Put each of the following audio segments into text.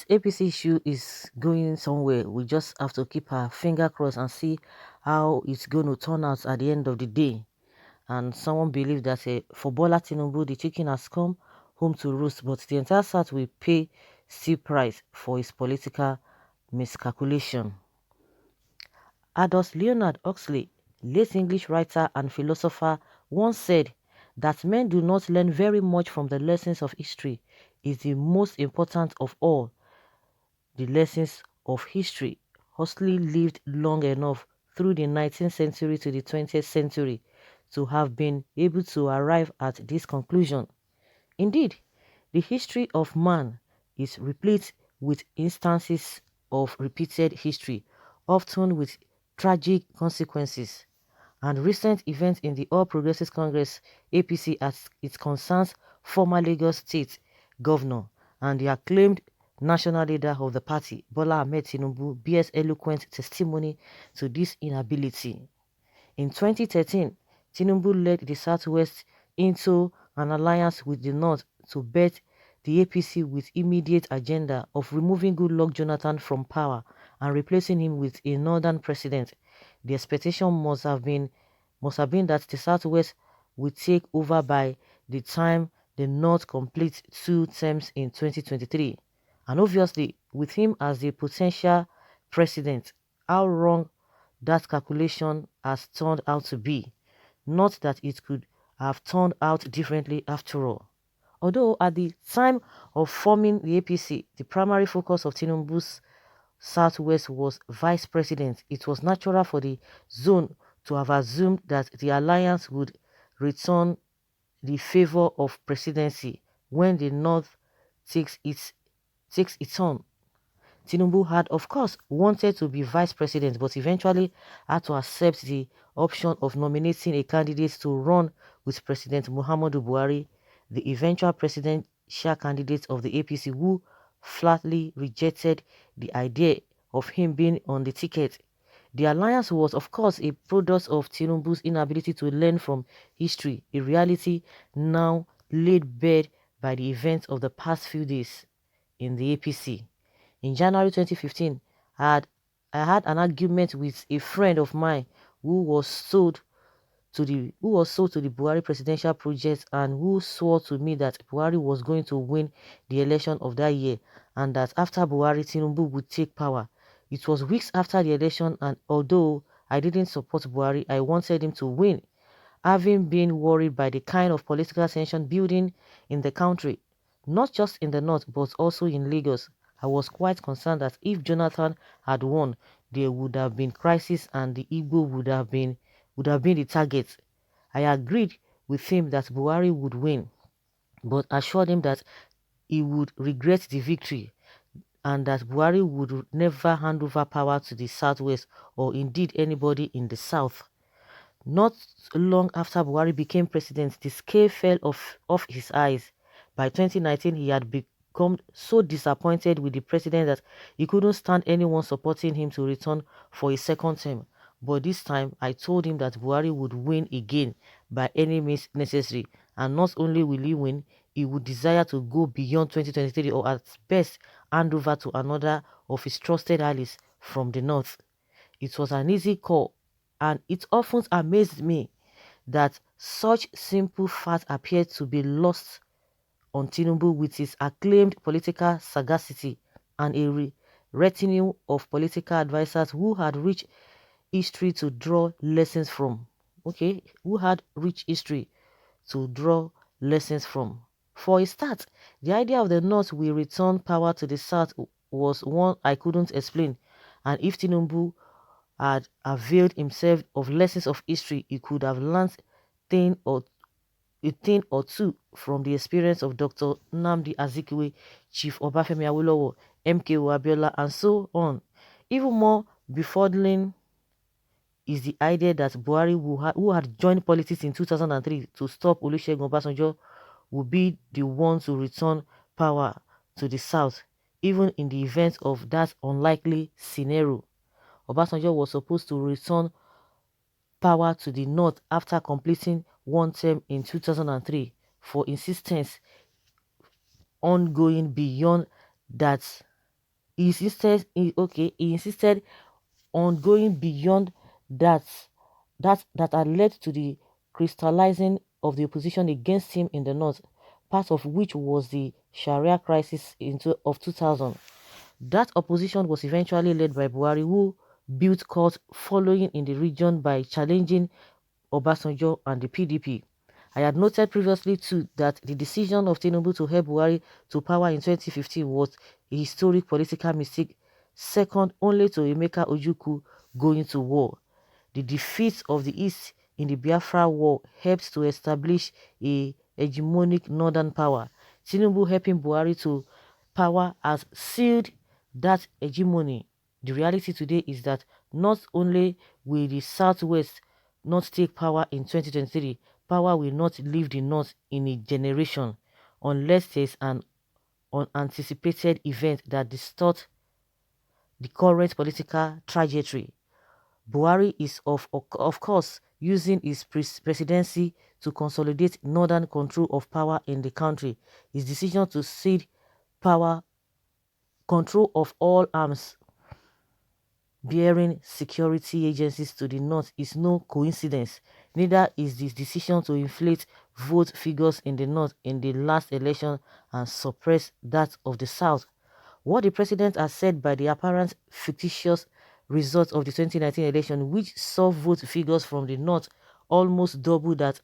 this APC issue is going somewhere. We just have to keep our finger crossed and see how it's going to turn out at the end of the day. And someone believes that for Bola Tinubu, the chicken has come home to roost, but the entire South will pay steep price for his political miscalculation. Aldous Leonard Huxley, late English writer and philosopher, once said that men do not learn very much from the lessons of history is the most important of all the lessons of history. Huxley lived long enough through the 19th century to the 20th century to have been able to arrive at this conclusion. Indeed, the history of man is replete with instances of repeated history, often with tragic consequences. And recent events in the All Progressives Congress APC as it concerns former Lagos State Governor and the acclaimed national leader of the party, Bola Ahmed Tinubu, bears eloquent testimony to this inability. In 2013, Tinubu led the Southwest into an alliance with the North to bet the APC with immediate agenda of removing Goodluck Jonathan from power and replacing him with a northern president. The expectation must have been that the Southwest would take over by the time the North completes 2 terms in 2023. And obviously, with him as the potential president, how wrong that calculation has turned out to be. Not that it could have turned out differently after all. Although at the time of forming the APC, the primary focus of Tinubu's Southwest was vice president, it was natural for the zone to have assumed that the alliance would return the favor of presidency when the North takes its turn. Tinubu had, of course, wanted to be vice president, but eventually had to accept the option of nominating a candidate to run with President Muhammadu Buhari, the eventual presidential candidate of the APC, who flatly rejected the idea of him being on the ticket. The alliance was, of course, a product of Tinubu's inability to learn from history, a reality now laid bare by the events of the past few days in the APC. In January 2015, I had an argument with a friend of mine who was sold to the Buhari presidential project and who swore to me that Buhari was going to win the election of that year and that after Buhari, Tinubu would take power. It was weeks after the election, and although I didn't support Buhari, I wanted him to win, having been worried by the kind of political tension building in the country, not just in the north but also in Lagos. I was quite concerned that if Jonathan had won, there would have been crisis and the Igbo would have been the target. I agreed with him that Buhari would win, but assured him that he would regret the victory and that Buhari would never hand over power to the Southwest or indeed anybody in the South. Not long after Buhari became president, the scale fell off his eyes. By 2019, he had become so disappointed with the president that he couldn't stand anyone supporting him to return for a second term. But this time, I told him that Buhari would win again by any means necessary. And not only will he win, he would desire to go beyond 2023 or at best hand over to another of his trusted allies from the north. It was an easy call, and it often amazed me that such simple facts appeared to be lost on Tinubu with his acclaimed political sagacity and a retinue of political advisors who had rich history to draw lessons from. Okay, who had rich history to draw lessons from. For a start, the idea of the North will return power to the South was one I couldn't explain, and if Tinubu had availed himself of lessons of history, he could have learned thing or a thing or two from the experience of Dr. Nnamdi Azikiwe, Chief Obafemi Awolowo, MKO Abiola, and so on. Even more befuddling is the idea that Buhari, who had joined politics in 2003 to stop Olusegun Obasanjo, would be the one to return power to the South, even in the event of that unlikely scenario. Obasanjo was supposed to return power to the North after completing 1 term in 2003 for insistence ongoing beyond that. he insisted on going beyond that that had led to the crystallizing of the opposition against him in the north, part of which was the Sharia crisis of 2000. That opposition was eventually led by Buhari, who built cult following in the region by challenging Obasanjo and the PDP. I had noted previously too that the decision of Tinubu to help Buhari to power in 2015 was a historic political mistake, second only to Emeka Ojukwu going to war. The defeat of the East in the Biafra War helped to establish a hegemonic northern power. Tinubu helping Buhari to power has sealed that hegemony. The reality today is that not only will the Southwest not take power in 2023, power will not leave the North in a generation unless there is an unanticipated event that distorts the current political trajectory. Buhari is of course using his presidency to consolidate northern control of power in the country. His decision to cede power control of all arms bearing security agencies to the north is no coincidence. Neither is this decision to inflate vote figures in the north in the last election and suppress that of the south. What the president has said by the apparent fictitious result of the 2019 election, which saw vote figures from the north almost double that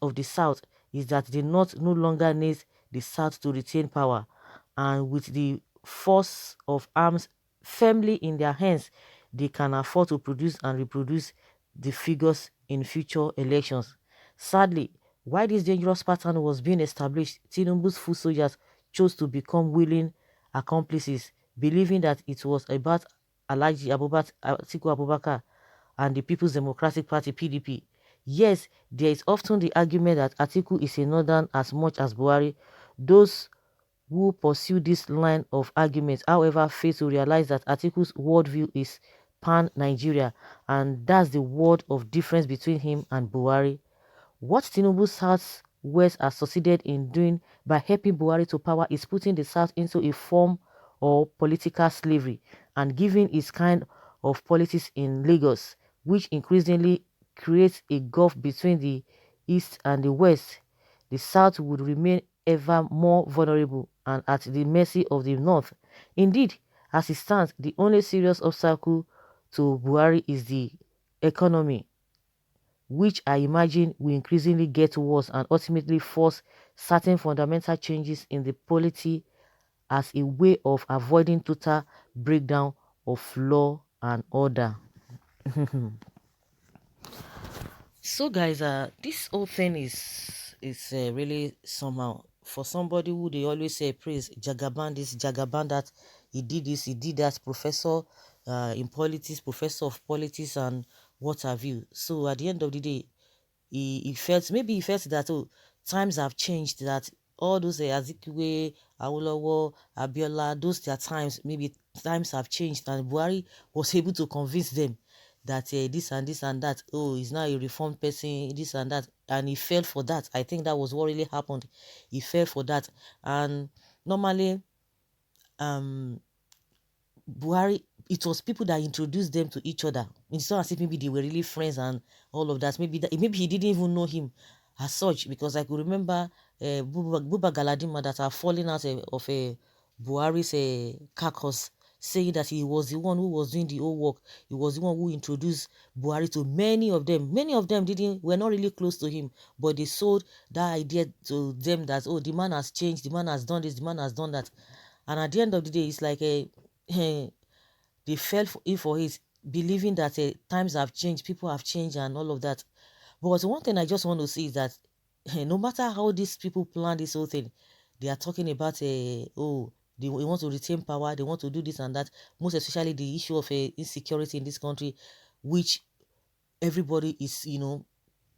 of the south, is that the north no longer needs the south to retain power, and with the force of arms firmly in their hands, they can afford to produce and reproduce the figures in future elections. Sadly, while this dangerous pattern was being established, Tinubu's foot soldiers chose to become willing accomplices, believing that it was about Alhaji Atiku Abubakar and the People's Democratic Party (PDP). Yes, there is often the argument that Atiku is a northern as much as Buhari. Those who pursue this line of argument, however, fail to realize that Atiku's worldview is pan-Nigeria, and that's the word of difference between him and Buhari. What Tinubu South-West has succeeded in doing by helping Buhari to power is putting the South into a form of political slavery and giving its kind of politics in Lagos, which increasingly creates a gulf between the East and the West. The South would remain ever more vulnerable and at the mercy of the North. Indeed, as it stands, the only serious obstacle to Buhari is the economy, which I imagine will increasingly get worse and ultimately force certain fundamental changes in the polity as a way of avoiding total breakdown of law and order. So guys, this whole thing is really somehow for somebody who they always say praise Jagaban this, Jagaban that, he did this, he did that, professor in politics, professor of politics and what have you. So at the end of the day, he felt, maybe he felt that, oh, times have changed, that all those Azikiwe, Awolowo, Abiola, those their times, maybe times have changed, and Buhari was able to convince them that this and this and that, oh, he's now a reformed person, this and that, and he fell for that. I think that was what really happened. He fell for that. And normally, um Buhari, it was people that introduced them to each other. It's not as if maybe they were really friends and all of that. Maybe he didn't even know him as such, because I could remember Buba Galadima that are falling out of Buhari's carcass, saying that he was the one who was doing the whole work. He was the one who introduced Buhari to many of them. Many of them were not really close to him, but they sold that idea to them that, oh, the man has changed, the man has done this, the man has done that. And at the end of the day, it's like they fell for it, believing that times have changed, people have changed, and all of that. But one thing I just want to say is that no matter how these people plan this whole thing, they are talking about oh, they want to retain power, they want to do this and that. Most especially the issue of insecurity in this country, which everybody is,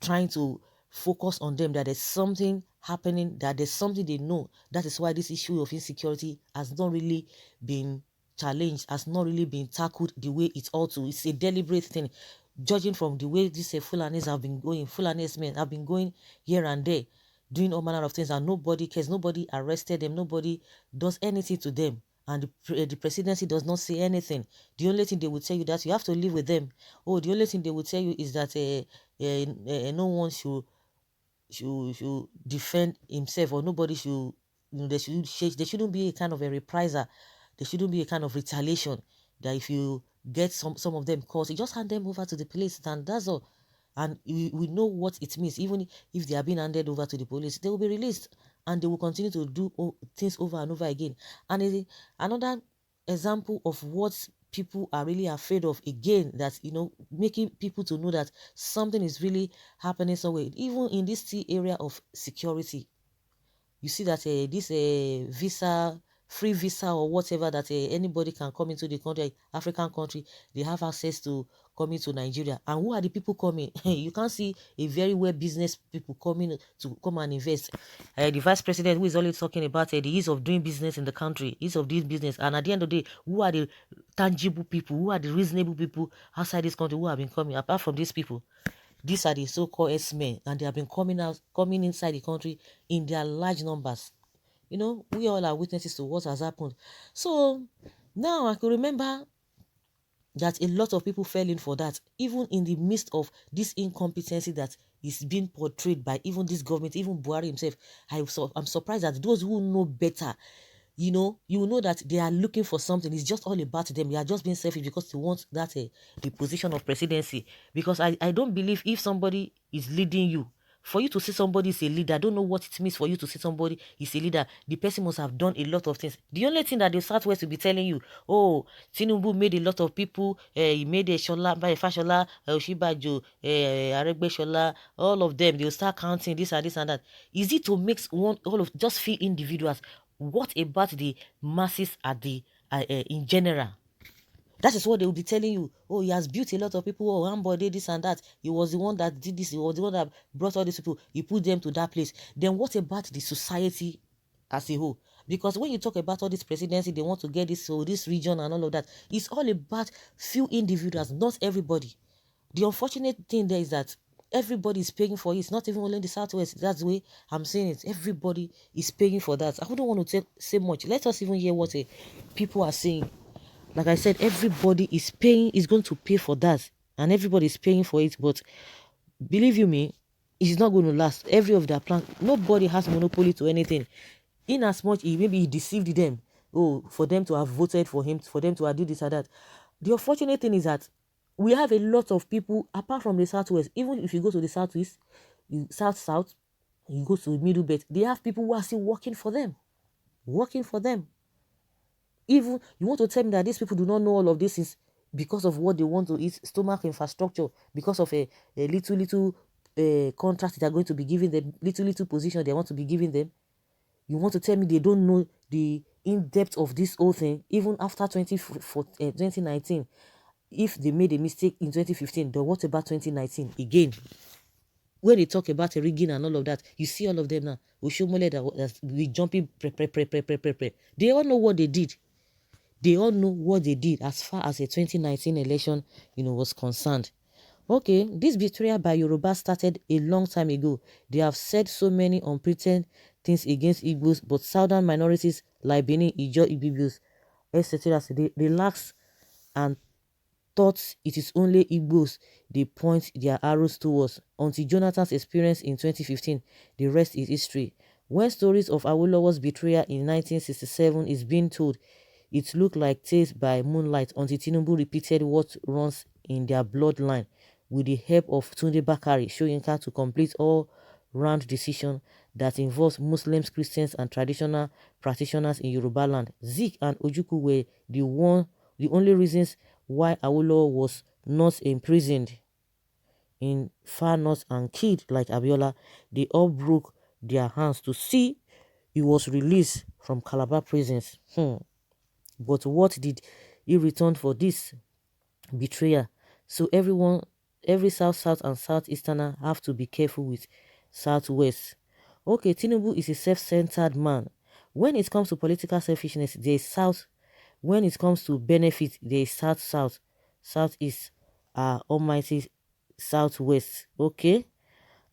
trying to focus on them, that there's something happening, that there's something they know. That is why this issue of insecurity has not really been challenged, has not really been tackled the way it ought to. It's a deliberate thing. Judging from the way these Fulanis have been going, Fulanis men have been going here and there, doing all manner of things, and nobody cares, nobody arrested them, nobody does anything to them. and the presidency does not say anything. The only thing they will tell you that you have to live with them. Oh, the only thing they will tell you is that no one should defend himself, or nobody should, there shouldn't be a kind of a reprisal. There shouldn't be a kind of retaliation that if you get some of them caught, you just hand them over to the police, and that's all. And we know what it means. Even if they are being handed over to the police, they will be released, and they will continue to do things over and over again. And another example of what people are really afraid of, again, that making people to know that something is really happening somewhere, even in this area of security. You see that this visa, free visa or whatever, that anybody can come into the country, African country, they have access to coming to Nigeria. And who are the people coming? You can't see a very well business people coming to come and invest. The vice president, who is always talking about the ease of doing business in the country, ease of doing business. And at the end of the day, who are the tangible people, who are the reasonable people outside this country who have been coming, apart from these people? These are the so-called S-men, and they have been coming inside the country in their large numbers. We all are witnesses to what has happened. So now I can remember that a lot of people fell in for that, even in the midst of this incompetency that is being portrayed by even this government, even Buhari himself. I'm surprised that those who know better, you know that they are looking for something. It's just all about them. They are just being selfish because they want that the position of presidency. Because I don't believe if somebody is leading you, for you to see somebody is a leader, I don't know what it means for you to see somebody is a leader. The person must have done a lot of things. The only thing that the Southwest will be telling you, oh, Tinubu made a lot of people, he made a Shola, Fashola, Oshibajo, Aregbe, all of them, they'll start counting this and this and that. Is it to mix all of just few individuals? What about the masses at the in general? That is what they will be telling you. Oh, he has built a lot of people. Oh, Ambode, this and that. He was the one that did this. He was the one that brought all these people. He put them to that place. Then what about the society as a whole? Because when you talk about all this presidency, they want to get this region and all of that. It's all about few individuals, not everybody. The unfortunate thing there is that everybody is paying for it. It's not even only in the Southwest. That's the way I'm saying it. Everybody is paying for that. I wouldn't want to say much. Let us even hear what people are saying. Like I said, everybody is going to pay for that. And everybody is paying for it. But believe you me, it's not going to last. Every of their plans, nobody has monopoly to anything. In as much maybe he deceived them, for them to have voted for him, for them to have do this or that. The unfortunate thing is that we have a lot of people apart from the Southwest. Even if you go to the Southeast, South, you go to the Middle Belt, they have people who are still working for them. Working for them. Even you want to tell me that these people do not know all of this is because of what they want to eat, stomach infrastructure, because of a little contract they are going to be giving them, little position they want to be giving them. You want to tell me they don't know the in-depth of this whole thing, even after 2019? If they made a mistake in 2015, then what about 2019 again? Where they talk about a rigging and all of that, you see all of them now. Oshomole that we jumping pre. They all know what they did. They all know what they did as far as the 2019 election, was concerned. Okay, this betrayal by Yoruba started a long time ago. They have said so many unpretended things against Igbos, but southern minorities like Benin, Ijo, Ibibios, etc. They relax and thought it is only Igbos they point their arrows towards. Until Jonathan's experience in 2015, the rest is history. When stories of Awolowo's betrayal in 1967 is being told, it looked like tales by moonlight until Tinubu repeated what runs in their bloodline with the help of Tunde Bakari, Soyinka, to complete all-round decision that involves Muslims, Christians, and traditional practitioners in Yoruba land. Zik and Ojukwu were the only reasons why Awolowo was not imprisoned in far north and killed like Abiola. They all broke their hands to see he was released from Calabar prisons. But what did he return for this betrayal? So every South and Southeasterner have to be careful with Southwest. Okay, Tinubu is a self-centered man. When it comes to political selfishness, there is South. When it comes to benefit, there is South, Southeast, almighty Southwest. Okay.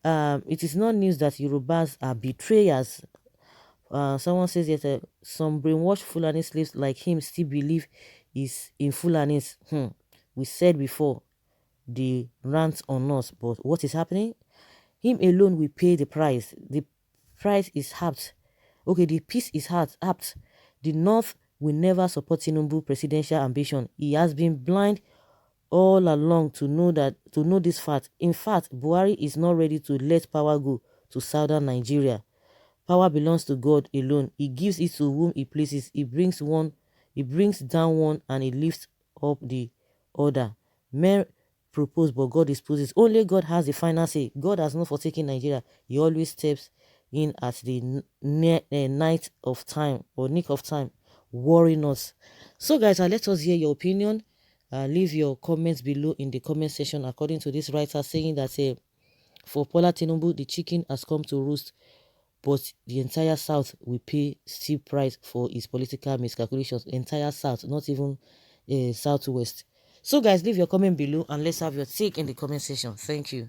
It is not news that Yorubas are betrayers Someone says that some brainwashed Fulani slaves like him still believe is in Fulanis. We said before, the rant on us, but what is happening? Him alone will pay the price. The price is apt. Okay, the peace is apt. The North will never support Tinubu presidential ambition. He has been blind all along to know this fact. In fact, Buhari is not ready to let power go to southern Nigeria. Power belongs to God alone. He gives it to whom he pleases. He brings down one and he lifts up the other. Men propose, but God disposes. Only God has the final say. God has not forsaken Nigeria. He always steps in at the night of time or nick of time, warring us. So guys, let us hear your opinion. Leave your comments below in the comment section according to this writer saying that for Paula Tinubu, the chicken has come to roost, but the entire South will pay steep price for his political miscalculations. Entire South, not even Southwest. So guys, leave your comment below and let's have your take in the comment section. Thank you.